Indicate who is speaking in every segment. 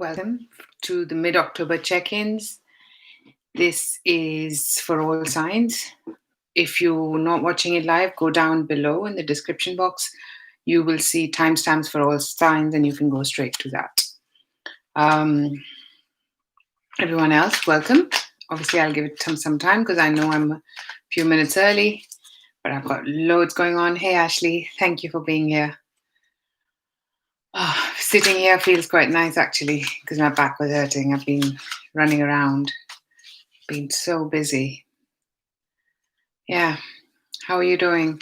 Speaker 1: Welcome to the mid-October check-ins. This is for all signs. If you're not watching it live, go down below in the description box. You will see timestamps for all signs and you can go straight to that. Everyone else, welcome. Obviously, I'll give it some time because I know I'm a few minutes early, but I've got loads going on. Hey, Ashley, thank you for being here. Oh, sitting here feels quite nice, actually, because my back was hurting. I've been running around, been so busy. Yeah, how are you doing?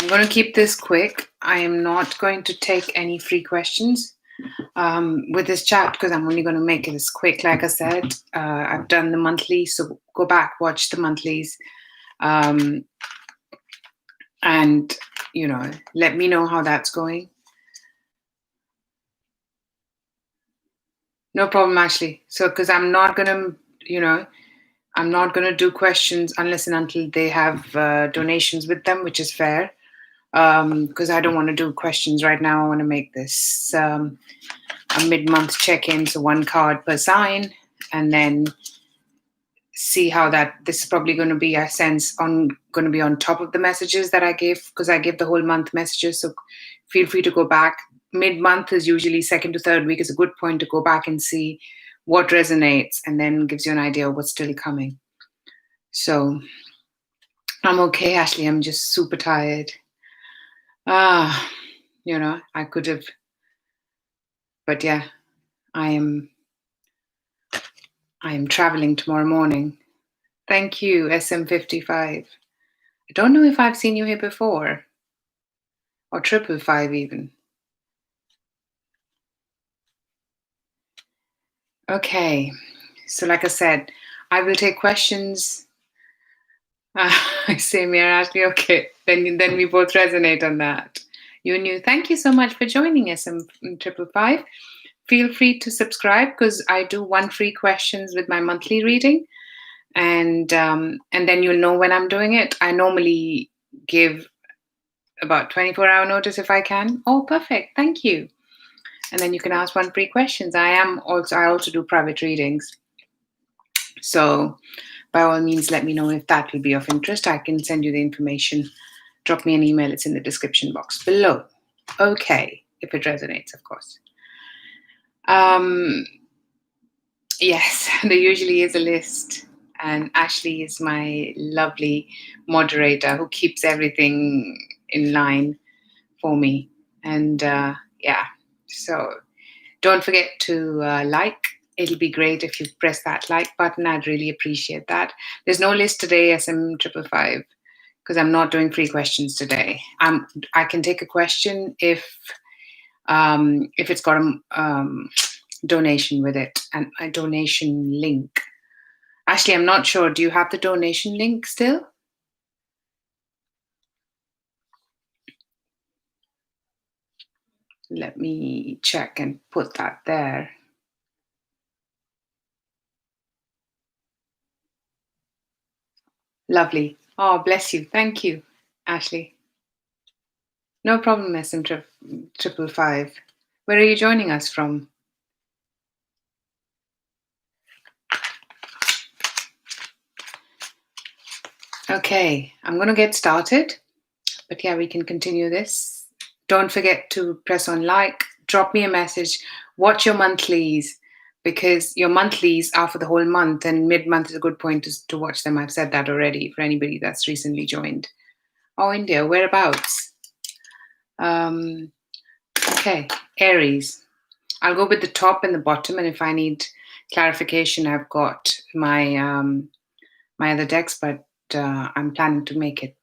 Speaker 1: I'm going to keep this quick. I am not going to take any free questions with this chat because I'm only going to make it as quick. Like I said, I've done the monthly, so go back, watch the monthlies, and, you know, let me know how that's going. No problem, Ashley. So, because I'm not going to, I'm not going to do questions unless and until they have donations with them, which is fair. Because I don't want to do questions right now. I want to make this a mid-month check-in, so one card per sign, and then see how this is probably going to be, I sense, going to be on top of the messages that I gave, because I give the whole month messages. So feel free to go back. Mid-month is usually second to third week is a good point to go back and see what resonates, and then gives you an idea of what's still coming. So I'm okay, Ashley. I'm just super tired. I could have, but yeah, I am traveling tomorrow morning. Thank you, SM55. I don't know if I've seen you here before, or 555 even. Okay, so like I said, I will take questions. Same here, Ashley. Okay, then we both resonate on that. Thank you so much for joining SM555. Feel free to subscribe because I do one free questions with my monthly reading, and then you'll know when I'm doing it. I normally give about 24-hour notice if I can. Oh, perfect. Thank you. And then you can ask one free questions. I also do private readings. So by all means, let me know if that will be of interest. I can send you the information. Drop me an email. It's in the description box below. Okay, if it resonates, of course. Yes, there usually is a list. And Ashley is my lovely moderator who keeps everything in line for me. And so don't forget to like. It'll be great if you press that like button. I'd really appreciate that. There's no list today, SM555, because I'm not doing free questions today. I can take a question if it's got a donation with it, and a donation link. Actually, I'm not sure. Do you have the donation link still? Let me check and put that there. Lovely. Oh, bless you. Thank you, Ashley. No problem, SM555. Where are you joining us from? Okay, I'm going to get started. But yeah, we can continue this. Don't forget to press on like, drop me a message, watch your monthlies, because your monthlies are for the whole month, and mid-month is a good point to watch them. I've said that already for anybody that's recently joined. Oh, India, whereabouts? Okay, Aries. I'll go with the top and the bottom, and if I need clarification, I've got my my other decks, but I'm planning to make it,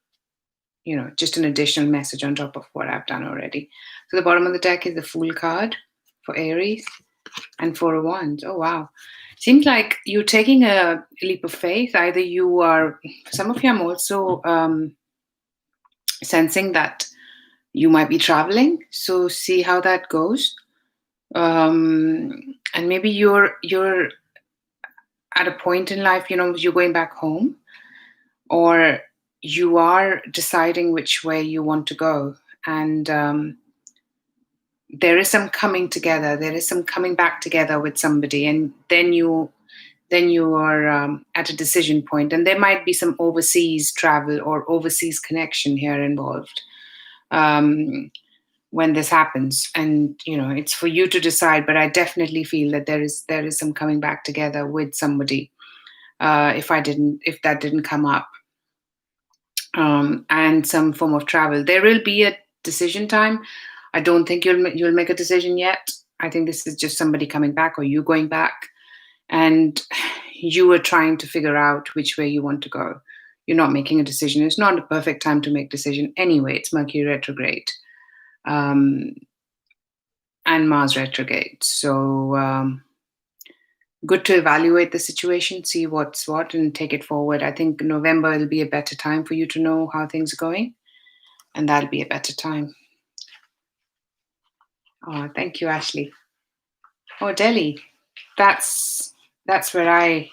Speaker 1: just an additional message on top of what I've done already. So the bottom of the deck is the Fool card for Aries, and Four of Wands. Oh, wow. Seems like you're taking a leap of faith. Either you are, for some of you, I'm also sensing that you might be traveling. So see how that goes. And maybe you're at a point in life, you're going back home, or you are deciding which way you want to go. And there is some coming together. There is some coming back together with somebody, and then you are at a decision point, and there might be some overseas travel or overseas connection here involved when this happens. And it's for you to decide. But I definitely feel that there is some coming back together with somebody. If that didn't come up, and some form of travel, there will be a decision time. I don't think you'll make a decision yet. I think this is just somebody coming back or you going back, and you are trying to figure out which way you want to go. You're not making a decision. It's not a perfect time to make decision anyway. It's Mercury retrograde, and Mars retrograde. So good to evaluate the situation, see what's what, and take it forward. I think November will be a better time for you to know how things are going, and that'll be a better time. Oh, thank you, Ashley. Oh, Delhi. That's where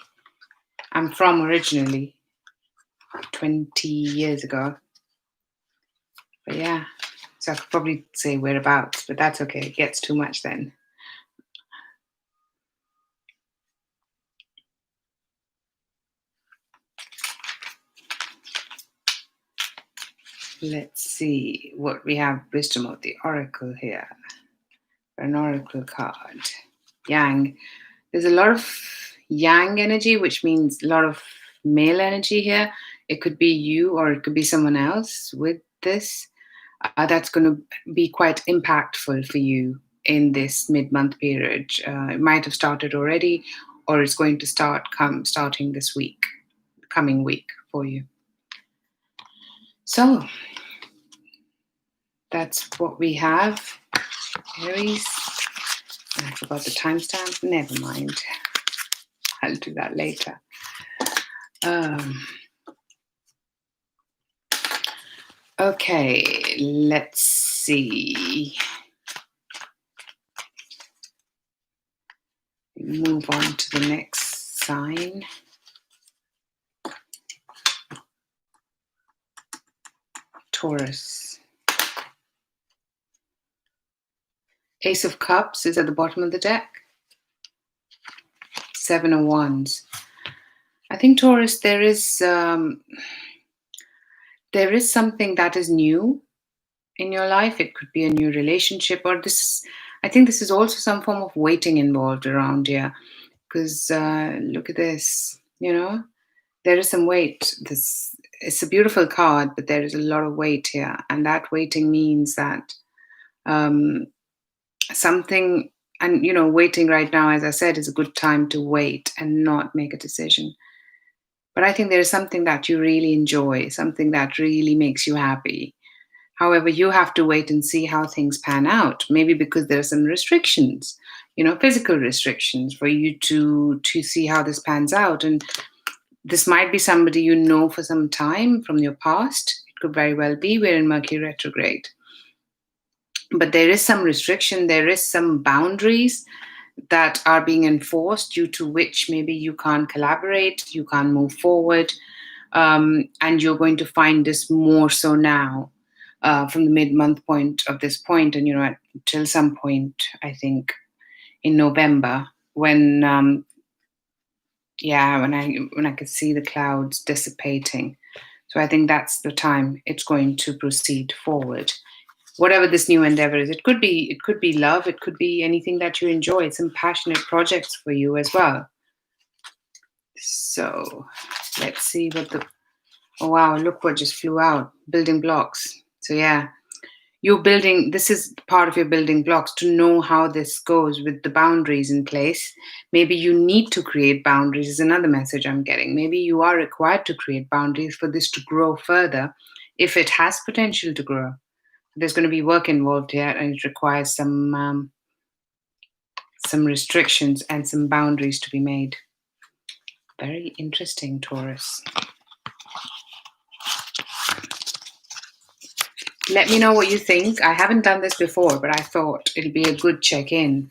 Speaker 1: I'm from originally, 20 years ago. But yeah, so I could probably say whereabouts, but that's okay. It gets too much then. Let's see what we have. Wisdom of the Oracle here. An Oracle card. Yang. There's a lot of Yang energy, which means a lot of male energy here. It could be you or it could be someone else with this. That's going to be quite impactful for you in this mid-month period. It might have started already, or it's going to starting this week, coming week for you. So that's what we have. Aries. I forgot the timestamp. Never mind. I'll do that later. Okay, let's see. Move on to the next sign. Taurus. Ace of Cups is at the bottom of the deck. Seven of Wands. I think Taurus, there is something that is new in your life. It could be a new relationship, or I think this is also some form of waiting involved around here. Because look at this, there is some weight. It's a beautiful card, but there is a lot of weight here, and that waiting means that something. And waiting right now, as I said, is a good time to wait and not make a decision. But I think there is something that you really enjoy, something that really makes you happy. However, you have to wait and see how things pan out. Maybe because there are some restrictions, physical restrictions for you to see how this pans out. And this might be somebody you know for some time from your past. It could very well be. We're in Mercury retrograde. But there is some restriction, there is some boundaries that are being enforced, due to which maybe you can't collaborate, you can't move forward, and you're going to find this more so now, from the mid-month point of this point, and until some point, I think, in November, when I could see the clouds dissipating. So I think that's the time it's going to proceed forward. Whatever this new endeavor is, it could be love, it could be anything that you enjoy, some passionate projects for you as well. So let's see oh wow, look what just flew out. Building blocks. So yeah, this is part of your building blocks, to know how this goes with the boundaries in place. Maybe you need to create boundaries, is another message I'm getting. Maybe you are required to create boundaries for this to grow further, if it has potential to grow. There's going to be work involved here, and it requires some restrictions and some boundaries to be made. Very interesting, Taurus. Let me know what you think. I haven't done this before, but I thought it'll be a good check-in.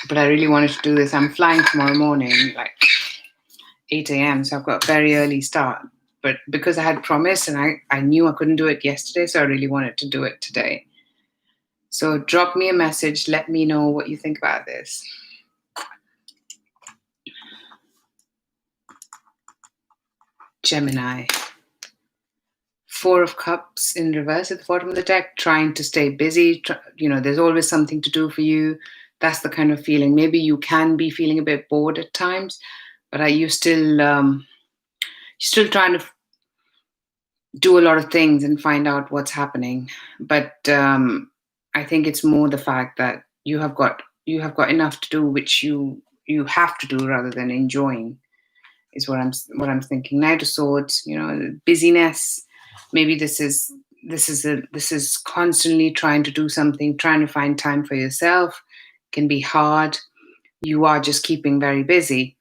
Speaker 1: but I really wanted to do this. I'm flying tomorrow morning, like 8 a.m. So I've got a very early start. But because I had promised and I knew I couldn't do it yesterday, so I really wanted to do it today. So drop me a message. Let me know what you think about this. Gemini. 4 of Cups in reverse at the bottom of the deck, trying to stay busy. There's always something to do for you. That's the kind of feeling. Maybe you can be feeling a bit bored at times, but you're still trying to do a lot of things and find out what's happening. But I think it's more the fact that you have got enough to do, which you have to do rather than enjoying, is what I'm thinking. Knight of Swords, busyness. Maybe this is constantly trying to do something, trying to find time for yourself. Can be hard. You are just keeping very busy.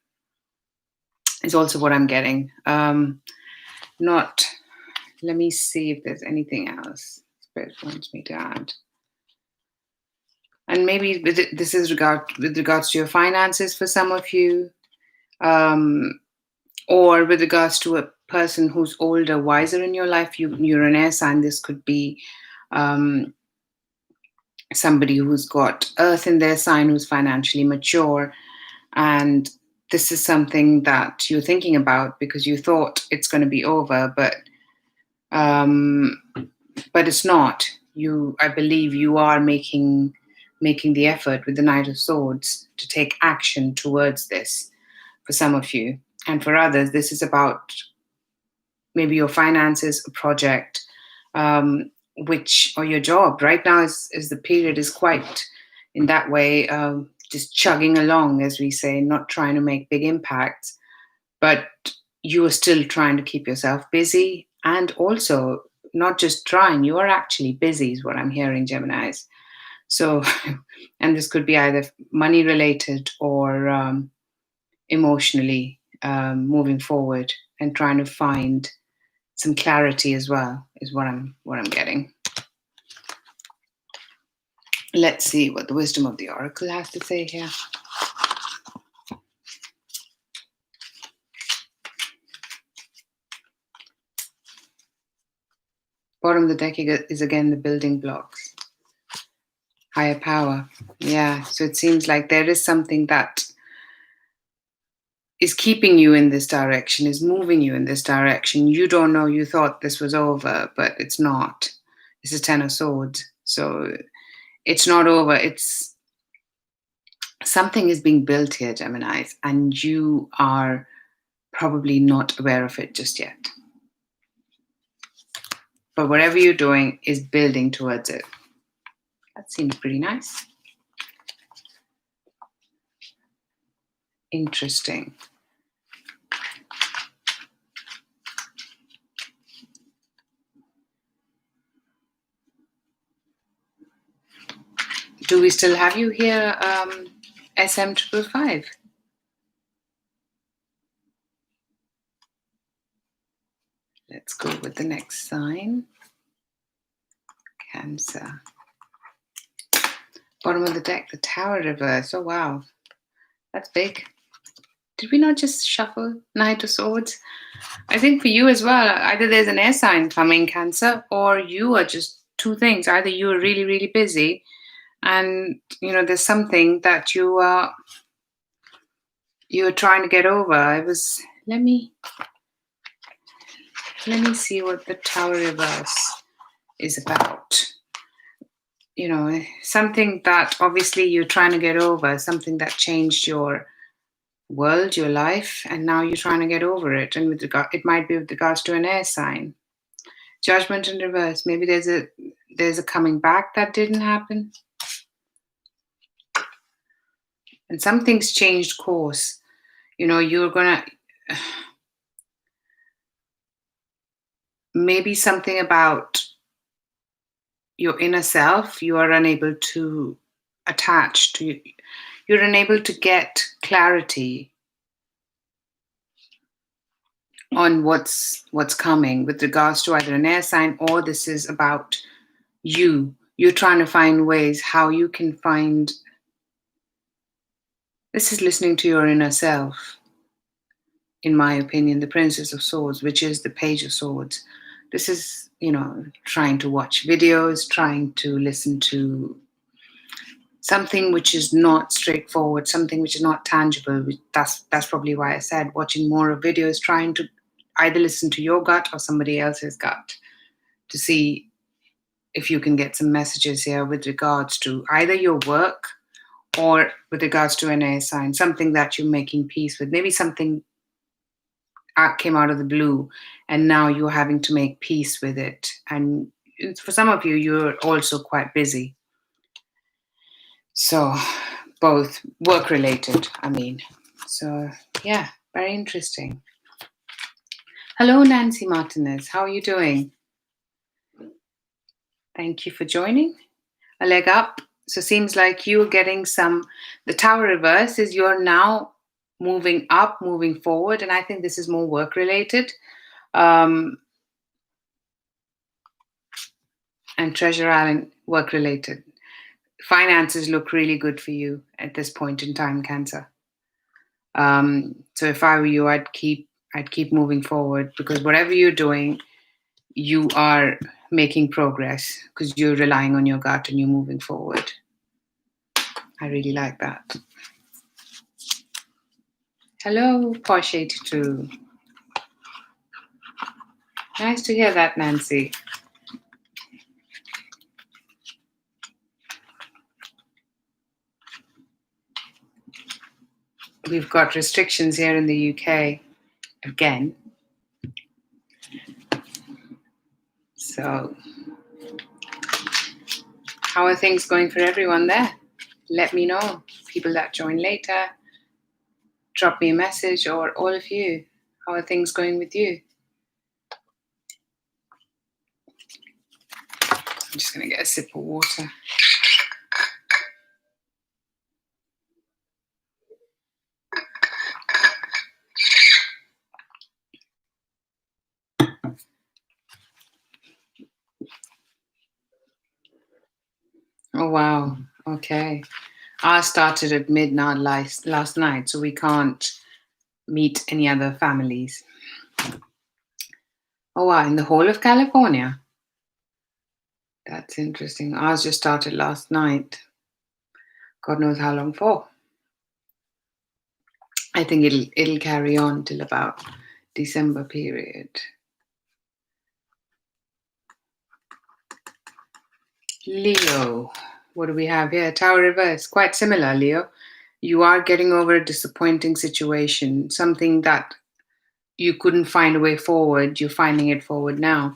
Speaker 1: Is also what I'm getting. Let me see if there's anything else Spirit wants me to add. And maybe this is with regards to your finances for some of you, or with regards to a person who's older, wiser in your life. You're an air sign. This could be somebody who's got Earth in their sign, who's financially mature. And this is something that you're thinking about because you thought it's going to be over, but it's not. I believe you are making the effort with the Knight of Swords to take action towards this for some of you. And for others, this is about maybe your finances, a project, or your job. Right now is the period is quite in that way, just chugging along, as we say, not trying to make big impacts, but you are still trying to keep yourself busy, and also not just trying, you are actually busy is what I'm hearing, Geminis. So, and this could be either money related or emotionally moving forward and trying to find some clarity as well, is what I'm getting. Let's see what the wisdom of the oracle has to say here. Bottom of the deck is again the building blocks. Higher power. Yeah, so it seems like there is something that is keeping you in this direction, is moving you in this direction. You don't know, you thought this was over, but it's not. This is 10 of Swords. So it's not over. It's something is being built here, Geminis, and you are probably not aware of it just yet. But whatever you're doing is building towards it. That seems pretty nice. Interesting. Do we still have you here, SM555? Let's go with the next sign. Cancer. Bottom of the deck, the Tower reverse. Oh, wow. That's big. Did we not just shuffle Knight of Swords? I think for you as well, either there's an air sign coming, Cancer, or you are just two things. Either you are really, really busy and, there's something that you are trying to get over. Let me see what the Tower reverse is about. Something that obviously you're trying to get over, something that changed your world, your life, and now you're trying to get over it. And it might be with regards to an air sign. Judgment in reverse. Maybe there's a coming back that didn't happen. And something's changed course. You're gonna maybe something about your inner self you are unable to attach to. You're unable to get clarity on what's coming with regards to either an air sign, or this is about you. You're trying to find ways how you can find This is listening to your inner self, in my opinion, the Princess of Swords, which is the Page of Swords. This is, trying to watch videos, trying to listen to something which is not straightforward, something which is not tangible. That's probably why I said watching more of videos, trying to either listen to your gut or somebody else's gut to see if you can get some messages here with regards to either your work or with regards to an air sign, something that you're making peace with. Maybe something came out of the blue and now you're having to make peace with it. And for some of you, you're also quite busy. So both work related, I mean. So yeah, very interesting. Hello, Nancy Martinez. How are you doing? Thank you for joining. A leg up. So seems like you're getting the Tower reverse is you're now moving up, moving forward. And I think this is more work related. And Treasure Island, work related. Finances look really good for you at this point in time, Cancer. So if I were you, I'd keep moving forward, because whatever you're doing, you are making progress because you're relying on your gut and you're moving forward. I really like that. Hello, Posh82. Nice to hear that, Nancy. We've got restrictions here in the UK again. So, how are things going for everyone there? Let me know. People that join later, drop me a message, or all of you. How are things going with you? I'm just going to get a sip of water. Oh, wow. Okay. I started at midnight last night, so we can't meet any other families. Oh, wow. In the whole of California? That's interesting. Ours just started last night. God knows how long for. I think it'll carry on till about December period. Leo, what do we have here? Tower reverse, quite similar, Leo. You are getting over a disappointing situation, something that you couldn't find a way forward. You're finding it forward now.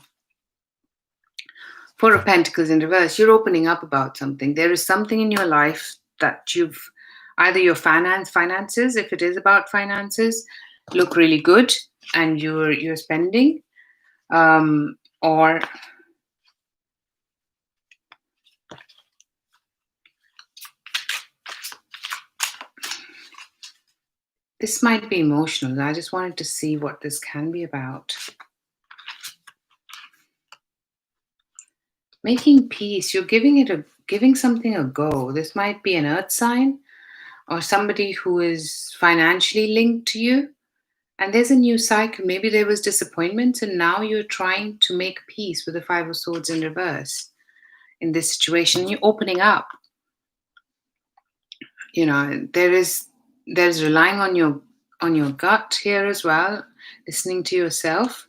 Speaker 1: Four of Pentacles in reverse, you're opening up about something. There is something in your life that you've, either your finances, if it is about finances, look really good and you're spending, or this might be emotional. I just wanted to see what this can be about. Making peace, you're giving something a go. This might be an earth sign or somebody who is financially linked to you. And there's a new cycle. Maybe there was disappointment and now you're trying to make peace with the Five of Swords in reverse in this situation. You're opening up. There's relying on your gut here as well, listening to yourself.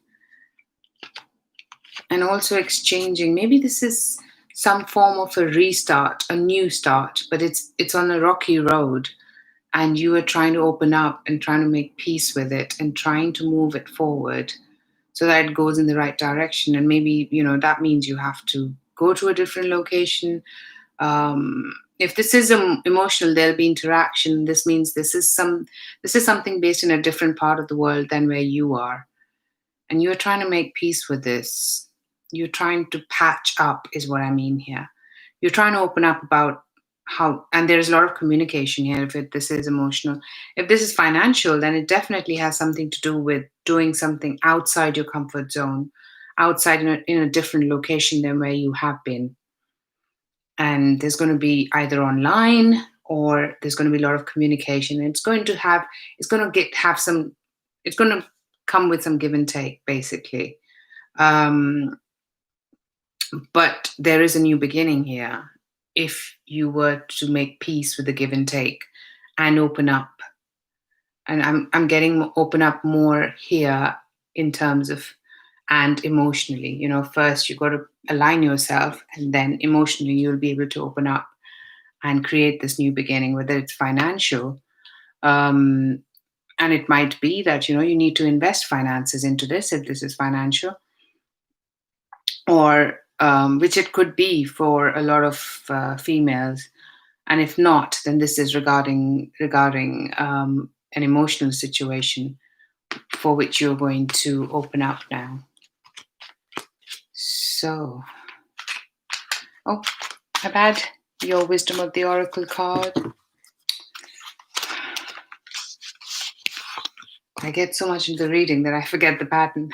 Speaker 1: And also exchanging. Maybe this is some form of a restart, a new start, but it's on a rocky road and you are trying to open up and trying to make peace with it and trying to move it forward so that it goes in the right direction. And maybe, that means you have to go to a different location. If this is emotional, there'll be interaction. This means this is something based in a different part of the world than where you are. And you're trying to make peace with this. You're trying to patch up is what I mean here. You're trying to open up about how, and there's a lot of communication here if this is emotional. If this is financial, then it definitely has something to do with doing something outside your comfort zone, outside in a different location than where you have been. And there's going to be either online or there's going to be a lot of communication. And it's going to come with some give and take, basically. But there is a new beginning here if you were to make peace with the give and take and open up. And I'm getting open up more here in terms of, and emotionally. First you got to align yourself, and then emotionally you'll be able to open up and create this new beginning, whether it's financial. And it might be that, you need to invest finances into this if this is financial, or which it could be for a lot of females. And if not, then this is regarding an emotional situation for which you're going to open up now. So, I've had your Wisdom of the Oracle card. I get so much into reading that I forget the pattern.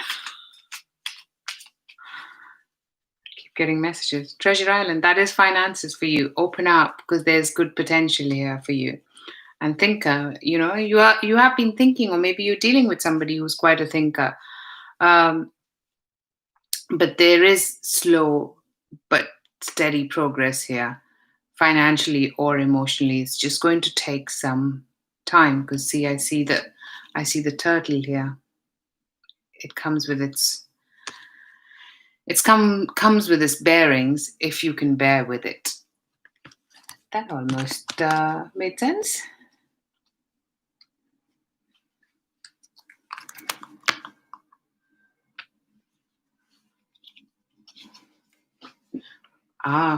Speaker 1: Keep getting messages. Treasure Island, that is finances for you. Open up, because there's good potential here for you. And thinker, you have been thinking, or maybe you're dealing with somebody who's quite a thinker. But there is slow but steady progress here, financially or emotionally. It's just going to take some time, because see, I see the turtle here. It comes with comes with its bearings, if you can bear with it. That almost made sense.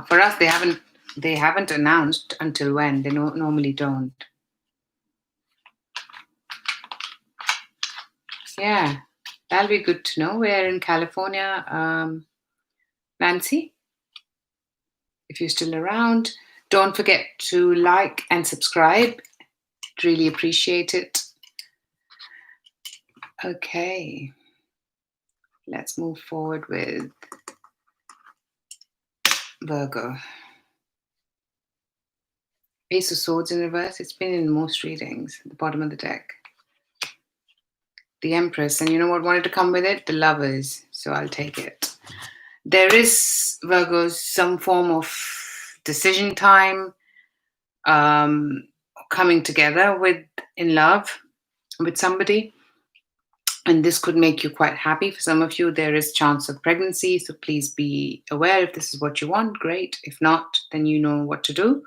Speaker 1: For us, they haven't announced until when. They normally don't. Yeah, that'll be good to know. We're in California. Nancy, if you're still around, don't forget to like and subscribe. Really appreciate it. Okay, let's move forward with Virgo. Ace of Swords in reverse. It's been in most readings at the bottom of the deck. The Empress. And you know what wanted to come with it? The Lovers. So I'll take it. There is, Virgos, some form of decision time coming together in love with somebody. And this could make you quite happy. For some of you, there is chance of pregnancy. So please be aware. If this is what you want, great. If not, then you know what to do.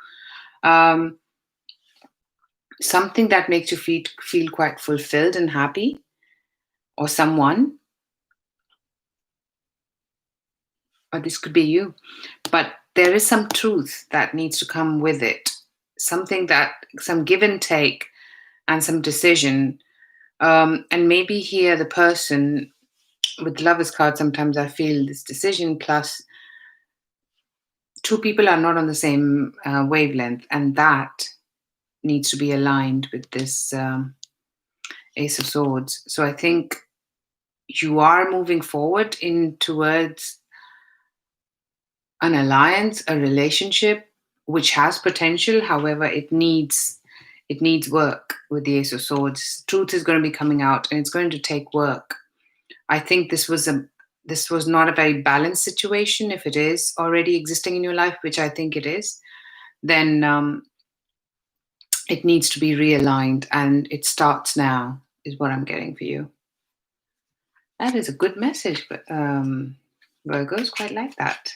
Speaker 1: Something that makes you feel quite fulfilled and happy, or someone. Or this could be you. But there is some truth that needs to come with it. Some give and take and some decision. And maybe here the person with the Lovers card, sometimes I feel this decision plus two people are not on the same wavelength, and that needs to be aligned with this Ace of Swords. So I think you are moving forward towards an alliance, a relationship, which has potential. However, it needs work with the Ace of Swords. Truth is going to be coming out, and it's going to take work. I think this was not a very balanced situation. If it is already existing in your life, which I think it is, then it needs to be realigned, and it starts now, is what I'm getting for you. That is a good message, but Virgos quite like that.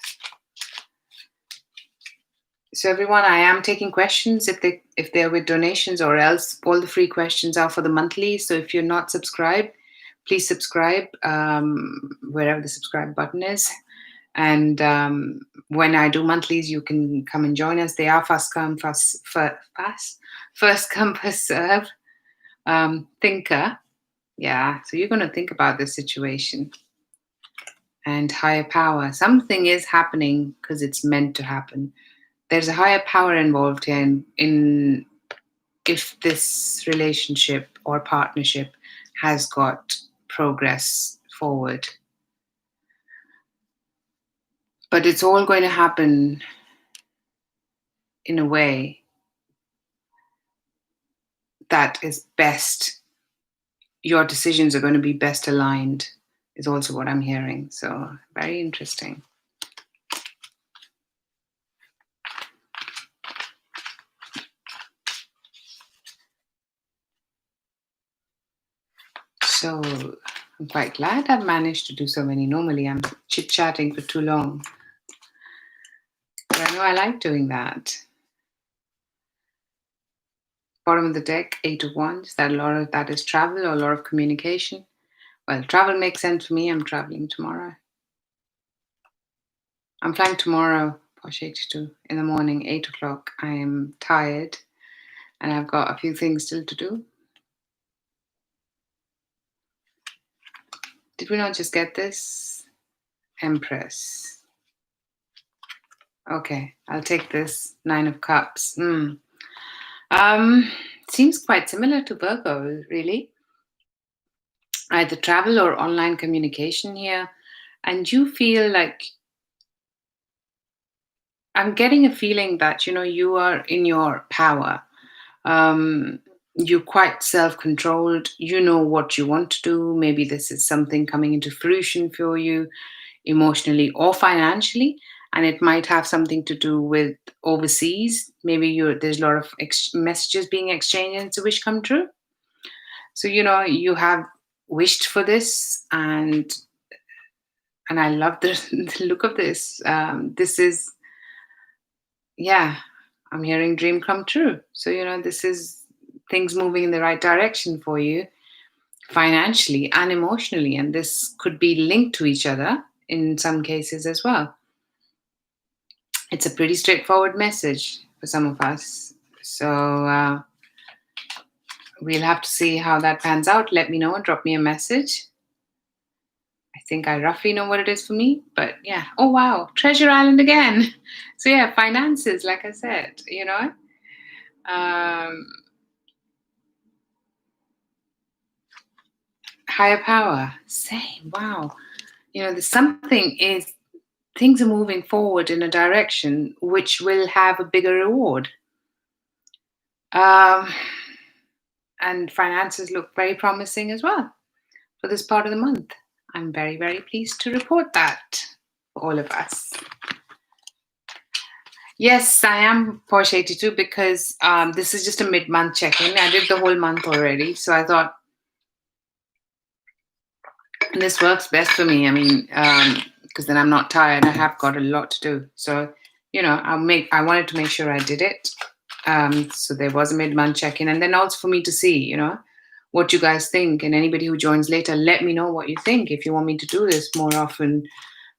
Speaker 1: So everyone, I am taking questions if they're with donations, or else all the free questions are for the monthly. So if you're not subscribed, please subscribe wherever the subscribe button is. And when I do monthlies, you can come and join us. They are first come, first serve. Thinker. Yeah, so you're going to think about this situation. And higher power. Something is happening because it's meant to happen. There's a higher power involved here in if this relationship or partnership has got progress forward. But it's all going to happen in a way that is best, your decisions are going to be best aligned, is also what I'm hearing. So very interesting. So I'm quite glad I've managed to do so many. Normally I'm chit-chatting for too long. But I know I like doing that. Bottom of the deck, 8 of Wands. That is travel or a lot of communication. Well, travel makes sense for me. I'm traveling tomorrow. I'm flying tomorrow, Posh 82, in the morning, 8 o'clock. I am tired and I've got a few things still to do. Did we not just get this? Empress. Okay, I'll take this. 9 of Cups. Seems quite similar to Virgo, really. Either travel or online communication here. And you feel like, I'm getting a feeling that, you are in your power. You're quite self-controlled. You know what you want to do. Maybe this is something coming into fruition for you emotionally or financially. And it might have something to do with overseas. Maybe there's a lot of messages being exchanged and it's a wish come true. So, you have wished for this, and I love the look of this. This is, I'm hearing dream come true. So, this is things moving in the right direction for you financially and emotionally. And this could be linked to each other in some cases as well. It's a pretty straightforward message for some of us. So we'll have to see how that pans out. Let me know and drop me a message. I think I roughly know what it is for me, but yeah. Oh, wow. Treasure Island again. So yeah, finances, like I said, higher power. Same. Wow. There's something things are moving forward in a direction which will have a bigger reward. And finances look very promising as well for this part of the month. I'm very, very pleased to report that for all of us. Yes, I am Porsche 82 because this is just a mid-month check-in. I did the whole month already, so I thought this works best for me. I mean, because then I'm not tired. I have got a lot to do. So, I wanted to make sure I did it. So there was a mid-month check-in. And then also for me to see, what you guys think. And anybody who joins later, let me know what you think. If you want me to do this more often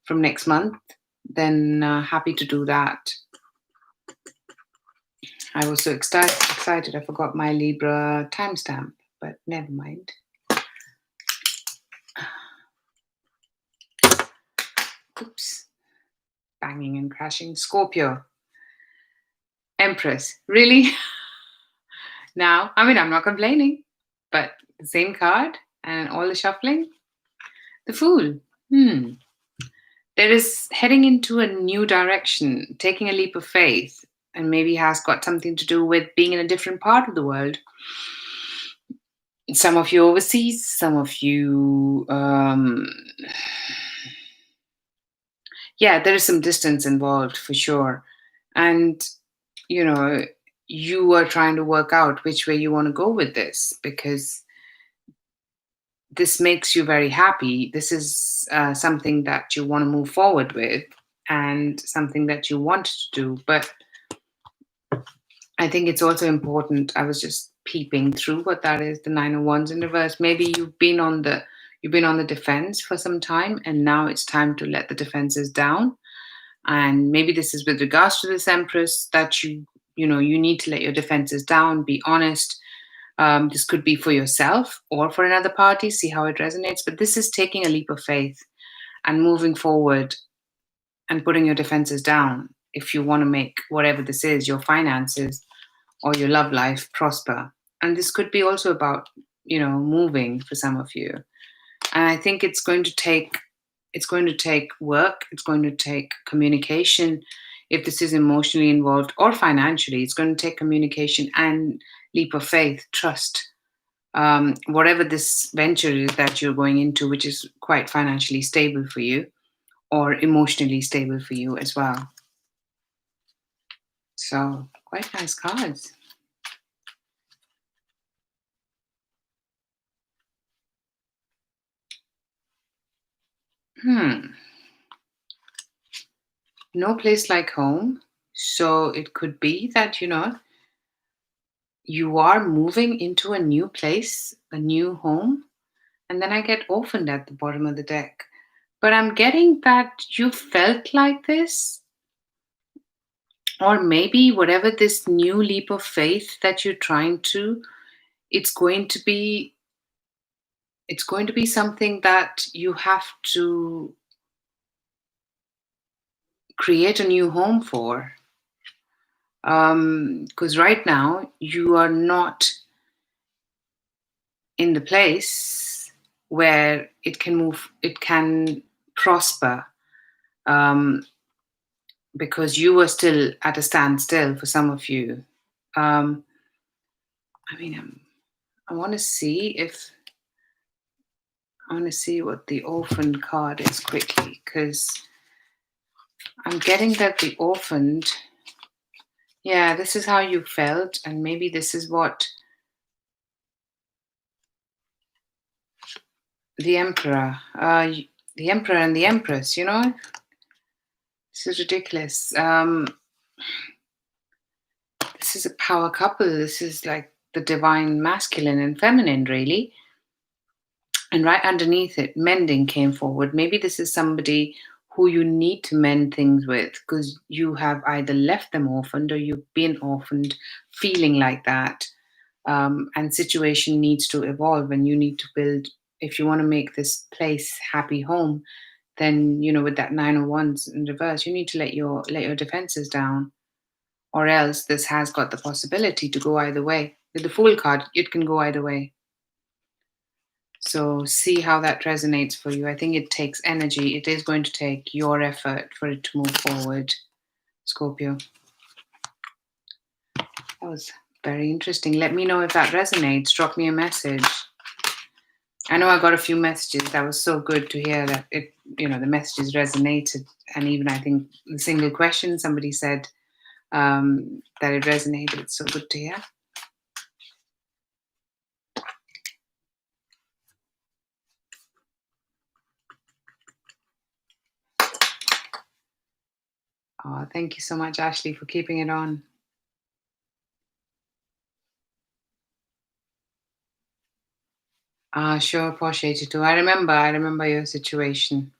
Speaker 1: from next month, then happy to do that. I was so excited. I forgot my Libra timestamp, but never mind. Oops. Banging and crashing. Scorpio. Empress. Really? Now, I mean, I'm not complaining, but the same card and all the shuffling. The Fool. There is heading into a new direction, taking a leap of faith, and maybe has got something to do with being in a different part of the world. Some of you overseas, some of you, there is some distance involved for sure. And, you are trying to work out which way you want to go with this, because this makes you very happy. This is something that you want to move forward with and something that you want to do. But I think it's also important. I was just peeping through what that is, the 9 of Wands in reverse. Maybe you've been on the defense for some time, and now it's time to let the defenses down. And maybe this is with regards to this Empress, that you need to let your defenses down, be honest. This could be for yourself or for another party, see how it resonates. But this is taking a leap of faith and moving forward and putting your defenses down if you want to make whatever this is, your finances or your love life, prosper. And this could be also about, moving for some of you. And I think it's going to take work. It's going to take communication. If this is emotionally involved or financially, it's going to take communication and leap of faith, trust. Whatever this venture is that you're going into, which is quite financially stable for you or emotionally stable for you as well. So, quite nice cards. No place like home. So, it could be that, you are moving into a new place, a new home. And then I get orphaned at the bottom of the deck. But I'm getting that you felt like this, or maybe whatever this new leap of faith that you're trying to, it's going to be something that you have to create a new home for. Because right now you are not in the place where it can prosper. Because you were still at a standstill for some of you. I want to see what the orphaned card is quickly, because I'm getting that the orphaned, yeah, this is how you felt, and maybe this is what the Emperor, the Emperor and the Empress, this is ridiculous. This is a power couple. This is like the divine masculine and feminine, really. And right underneath it, mending came forward. Maybe this is somebody who you need to mend things with, because you have either left them orphaned or you've been orphaned feeling like that. And situation needs to evolve, and you need to build, if you want to make this place happy home, then, with that 9 of Wands in reverse, you need to let your defenses down, or else this has got the possibility to go either way. With the Fool card, it can go either way. So see how that resonates for you. I think it takes energy. It is going to take your effort for it to move forward, Scorpio. That was very interesting. Let me know if that resonates. Drop me a message. I know I got a few messages. That was so good to hear that the messages resonated. And even I think the single question, somebody said that it resonated. It's so good to hear. Oh, thank you so much, Ashley, for keeping it on. Sure, Porsche too. I remember your situation.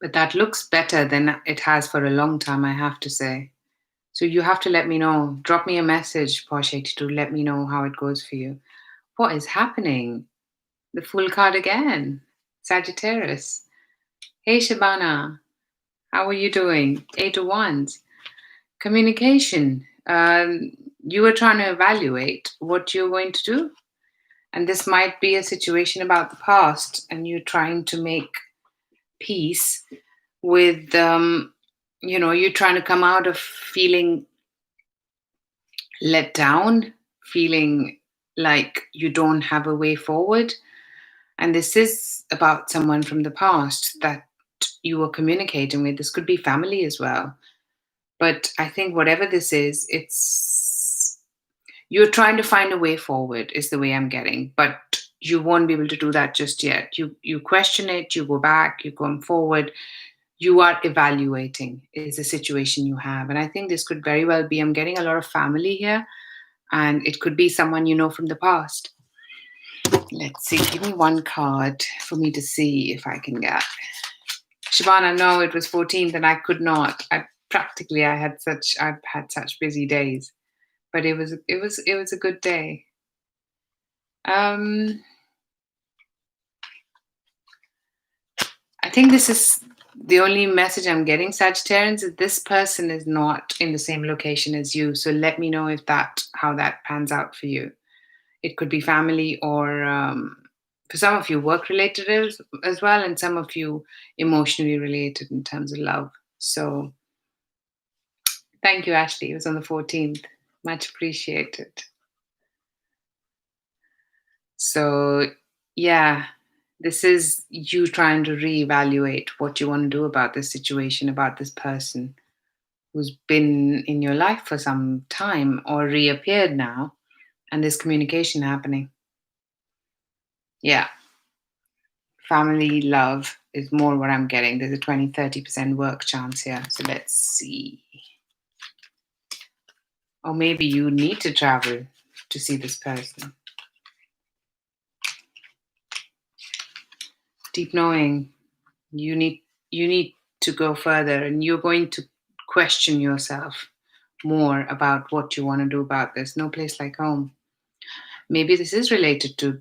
Speaker 1: But that looks better than it has for a long time, I have to say. So you have to let me know. Drop me a message, Porsche, to let me know how it goes for you. What is happening? The Fool card again. Sagittarius. Hey, Shabana. How are you doing? 8 of Wands. Communication. You were trying to evaluate what you're going to do. And this might be a situation about the past, and you're trying to make peace with, you're trying to come out of feeling let down, feeling like you don't have a way forward. And this is about someone from the past that you were communicating with. This could be family as well. But I think whatever this is, you're trying to find a way forward, is the way I'm getting. But you won't be able to do that just yet. You question it, you go back, you come forward. You are evaluating is the situation you have. And I think this could very well be, I'm getting a lot of family here, and it could be someone you know from the past. Let's see, give me one card for me to see if I can get. Shabana, no, it was 14th and I could not. I've had such busy days. But it was a good day. I think this is the only message I'm getting, Sagittarians, is this person is not in the same location as you. So let me know how that pans out for you. It could be family, or for some of you work related as well, and some of you emotionally related in terms of love. So thank you, Ashley. It was on the 14th. Much appreciated. So, yeah, this is you trying to reevaluate what you want to do about this situation, about this person who's been in your life for some time or reappeared now, and there's communication happening. Yeah, family love is more what I'm getting. There's a 20-30% work chance here. So let's see. Or maybe you need to travel to see this person. Deep knowing, you need to go further, and you're going to question yourself more about what you want to do about this. No place like home. Maybe this is related to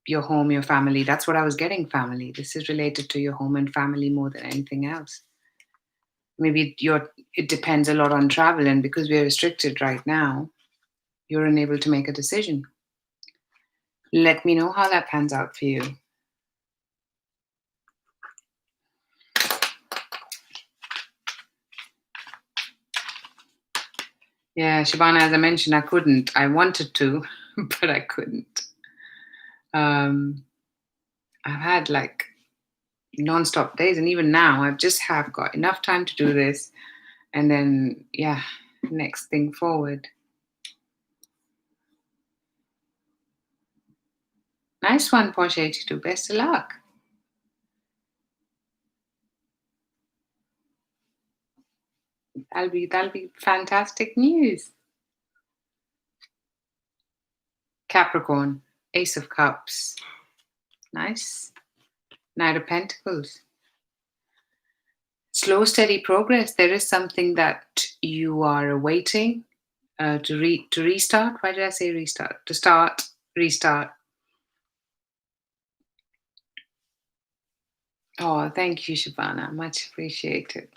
Speaker 1: your home, your family. That's what I was getting, family. This is related to your home and family more than anything else. Maybe it depends a lot on travel, and because we're restricted right now, you're unable to make a decision. Let me know how that pans out for you. Yeah, Shabana, as I mentioned, I couldn't. I wanted to, but I couldn't. I've had like non-stop days, and even now I just have got enough time to do this, and then yeah, next thing forward. Nice one, Porsche 82. Best of luck. That'll be fantastic news. Capricorn, Ace of Cups. Nice. Knight of Pentacles. Slow, steady progress. There is something that you are awaiting to restart. Why did I say restart? To start, restart. Oh, thank you, Shabana. Much appreciated.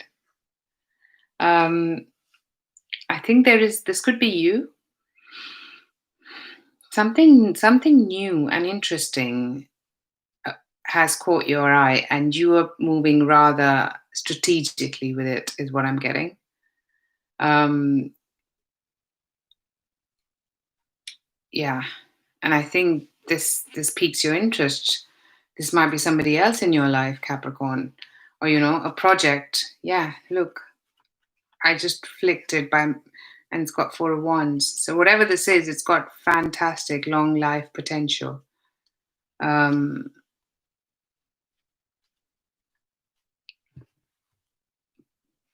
Speaker 1: I think this could be you. Something new and interesting has caught your eye, and you are moving rather strategically with it, is what I'm getting. Um, yeah, and I think this piques your interest. This might be somebody else in your life, Capricorn, or a project. Yeah, look, I just flicked it and it's got 4 of Wands. So whatever this is, it's got fantastic long life potential. Um,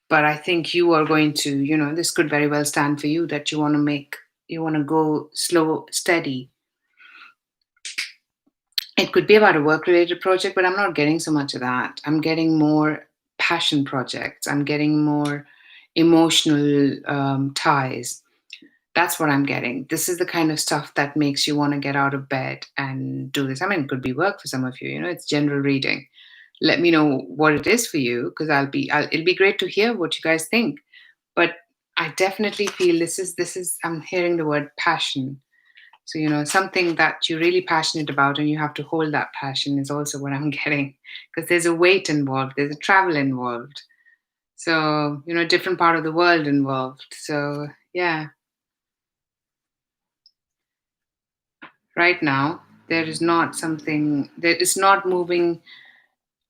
Speaker 1: but I think you are going to, this could very well stand for you, that you want to go slow, steady. It could be about a work related project, but I'm not getting so much of that. I'm getting more passion projects, I'm getting more emotional ties. That's what I'm getting. This is the kind of stuff that makes you want to get out of bed and do this. I mean, it could be work for some of you, it's general reading. Let me know what it is for you, because it'll be great to hear what you guys think. But I definitely feel this is I'm hearing the word passion. So, something that you're really passionate about and you have to hold that passion is also what I'm getting, because there's a weight involved, there's a travel involved. So, different part of the world involved. So, yeah, right now, there is not something that is not moving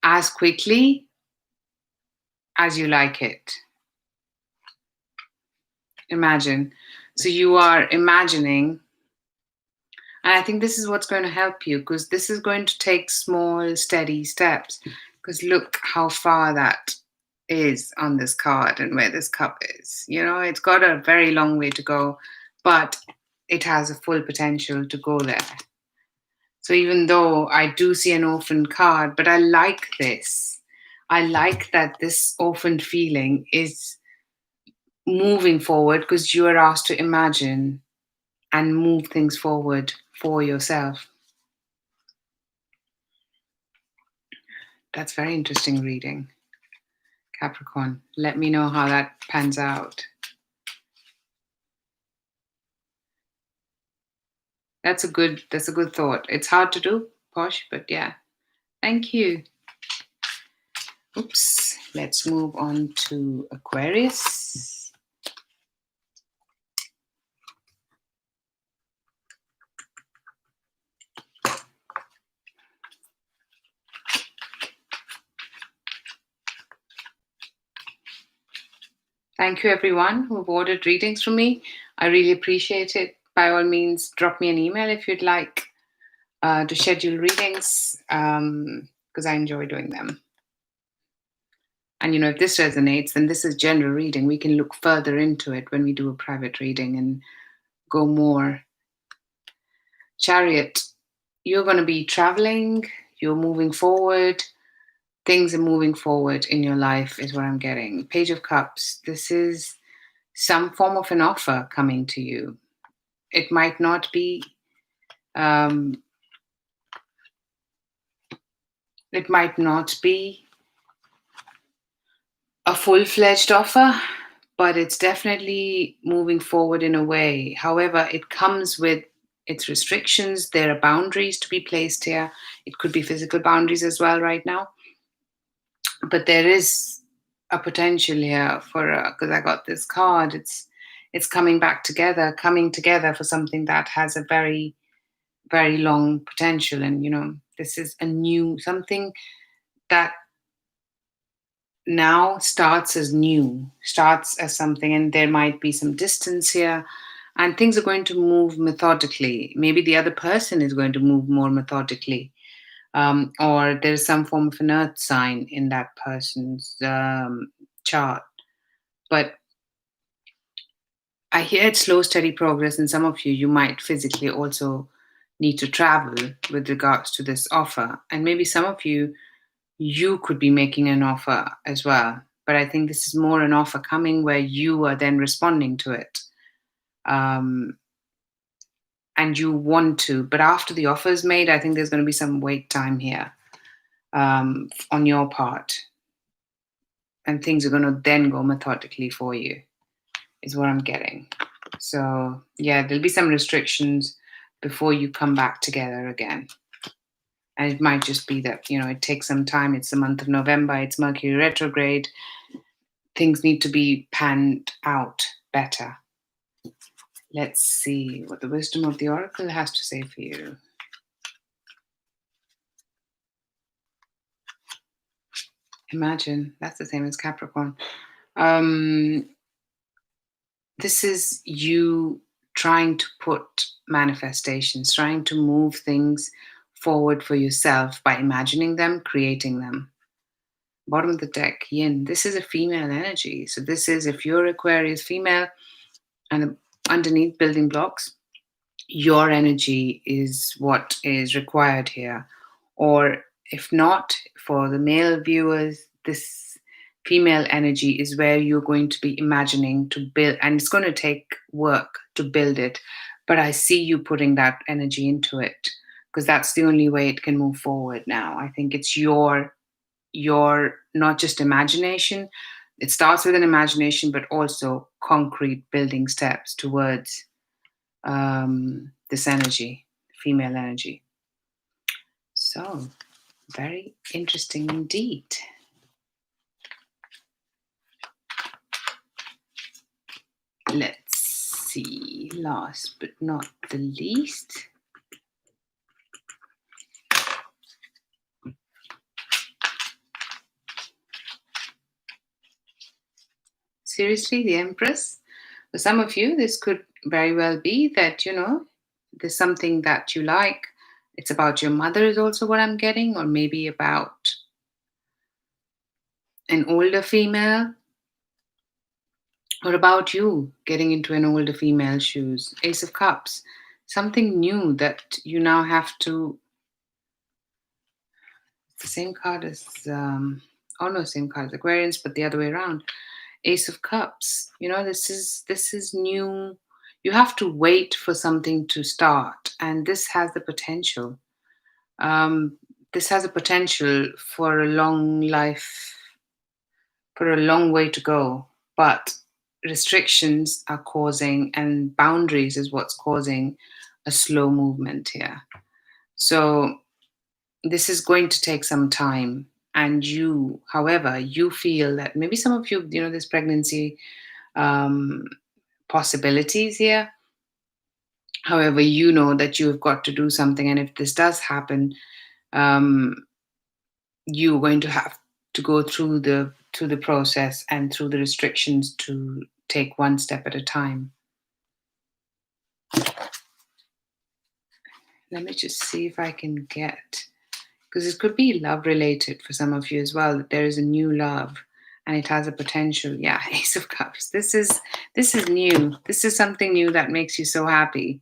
Speaker 1: as quickly as you like it. Imagine. So, you are imagining. And I think this is what's going to help you, because this is going to take small, steady steps. Because look how far that is on this card and where this cup is. It's got a very long way to go, but it has a full potential to go there. So even though I do see an orphan card, but I like this. I like that this orphaned feeling is moving forward, because you are asked to imagine and move things forward for yourself. That's very interesting reading, Capricorn. Let me know how that pans out. That's a good thought. It's hard to do, Posh, but yeah. Thank you. Oops. Let's move on to Aquarius. Thank you, everyone who've ordered readings from me. I really appreciate it. By all means, drop me an email if you'd like to schedule readings, because I enjoy doing them. And if this resonates, then this is general reading. We can look further into it when we do a private reading and go more. Chariot, you're going to be traveling, you're moving forward, things are moving forward in your life, is what I'm getting. Page of Cups, this is some form of an offer coming to you. It might not be it might not be a full-fledged offer, but it's definitely moving forward in a way. However, it comes with its restrictions. There are boundaries to be placed here. It could be physical boundaries as well right now, but there is a potential here for, because I got this card, it's coming together for something that has a very, very long potential. And this is a new something that now starts as something, and there might be some distance here, and things are going to move methodically. Maybe the other person is going to move more methodically, or there's some form of an earth sign in that person's chart. But I hear it's slow, steady progress, and some of you might physically also need to travel with regards to this offer. And maybe some of you could be making an offer as well. But I think this is more an offer coming where you are then responding to it. And you want to. But after the offer is made, I think there's going to be some wait time here on your part. And things are going to then go methodically for you, is what I'm getting. So, yeah, there'll be some restrictions before you come back together again. And it might just be that, it takes some time. It's the month of November, it's Mercury retrograde. Things need to be panned out better. Let's see what the wisdom of the oracle has to say for you. Imagine, that's the same as Capricorn. This is you trying to put manifestations, trying to move things forward for yourself by imagining them, creating them. Bottom of the deck, yin. This is a female energy. So this is, if you're Aquarius female, and underneath building blocks, your energy is what is required here. Or if not, for the male viewers, this female energy is where you're going to be imagining to build, and it's going to take work to build it. But I see you putting that energy into it, because that's the only way it can move forward now. I think it's your not just imagination. It starts with an imagination, but also concrete building steps towards this energy, female energy. So, very interesting indeed. Let's see, last but not the least. Seriously, the Empress? For some of you, this could very well be that, there's something that you like. It's about your mother, is also what I'm getting, or maybe about an older female, or about you getting into an older female's shoes. Ace of Cups, something new that you now have to. It's the same card as, same card as Aquarius, but the other way around. Ace of Cups. This is new. You have to wait for something to start, and this has the potential. This has a potential for a long life, for a long way to go. But restrictions are causing, and boundaries is what's causing a slow movement here. So this is going to take some time. And you, however, you feel that maybe some of you, this pregnancy possibilities here. However, you know that you've got to do something. And if this does happen, you're going to have to go through through the process and through the restrictions to take one step at a time. Let me just see if I can get, because it could be love related for some of you as well, that there is a new love and it has a potential. Yeah, Ace of Cups. This is new. This is something new that makes you so happy.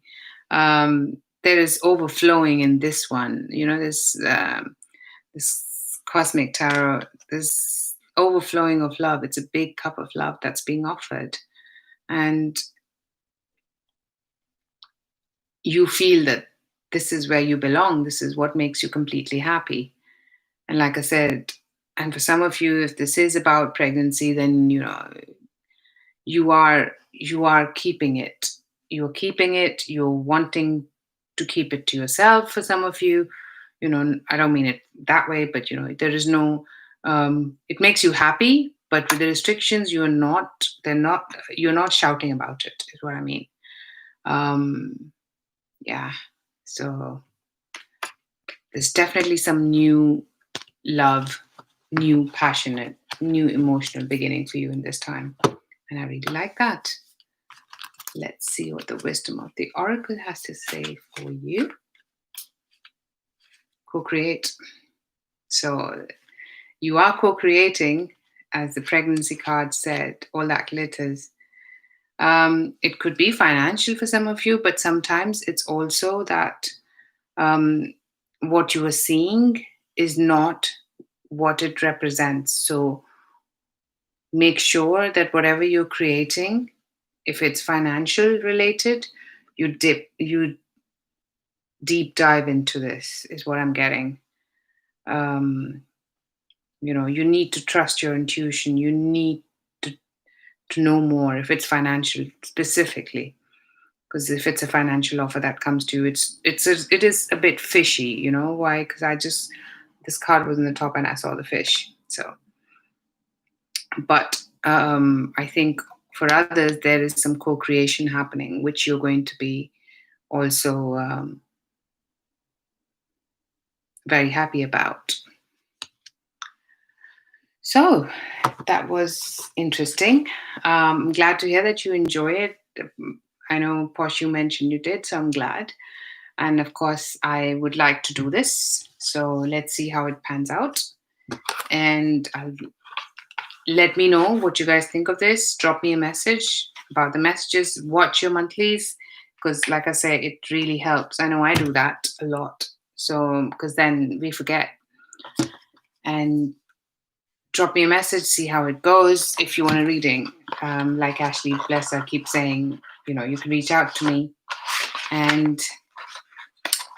Speaker 1: There is overflowing in this one. You know, this cosmic tarot, this overflowing of love. It's a big cup of love that's being offered. And you feel that this is where you belong. This is what makes you completely happy. And like I said, and for some of you, if this is about pregnancy, then you are keeping it. You're keeping it. You're wanting to keep it to yourself. For some of you, I don't mean it that way, but there is no. It makes you happy, but with the restrictions, you're not. You're not shouting about it. Is what I mean. Yeah. So there's definitely some new love, new passionate, new emotional beginning for you in this time. And I really like that. Let's see what the wisdom of the oracle has to say for you. Co-create. So you are co-creating, as the pregnancy card said, all that glitters. It could be financial for some of you, but sometimes it's also that what you are seeing is not what it represents. So make sure that whatever you're creating, if it's financial related, you deep dive into this, is what I'm getting. You need to trust your intuition. You need to know more if it's financial specifically. Because if it's a financial offer that comes to you, it is a bit fishy. You know why? Because this card was in the top and I saw the fish. So, but I think for others there is some co-creation happening, which you're going to be also very happy about. So that was interesting. I'm glad to hear that you enjoy it. I know, Posh, you mentioned you did, so I'm glad. And of course, I would like to do this. So let's see how it pans out. And let me know what you guys think of this. Drop me a message about the messages. Watch your monthlies, because, like I say, it really helps. I know I do that a lot. So, because then we forget. And drop me a message, see how it goes. If you want a reading, like Ashley, bless her, keeps saying, you can reach out to me. And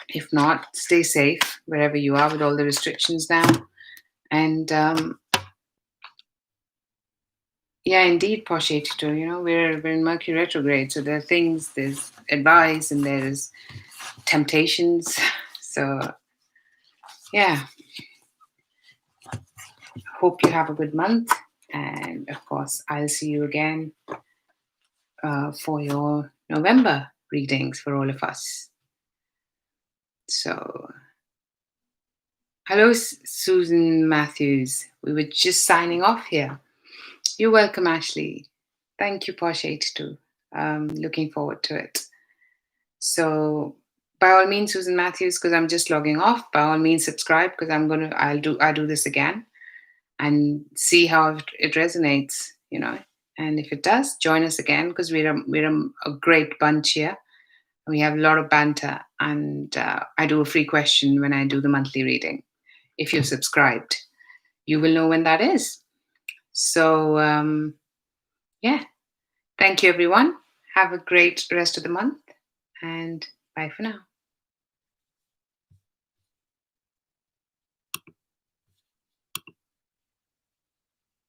Speaker 1: if not, stay safe wherever you are with all the restrictions now. And yeah, indeed, Posh 82, we're in Mercury retrograde. So there are things, there's advice and there's temptations. So yeah, hope you have a good month. And of course, I'll see you again for your November readings for all of us. So, hello, Susan Matthews. We were just signing off here. You're welcome, Ashley. Thank you, Posh 82. Looking forward to it. So, by all means, Susan Matthews, because I'm just logging off. By all means, subscribe, because I'll do this again and see how it resonates. And if it does, join us again, because we're a great bunch here. We have a lot of banter, and I do a free question when I do the monthly reading. If you're subscribed, you will know when that is. So, yeah. Thank you, everyone. Have a great rest of the month, and bye for now.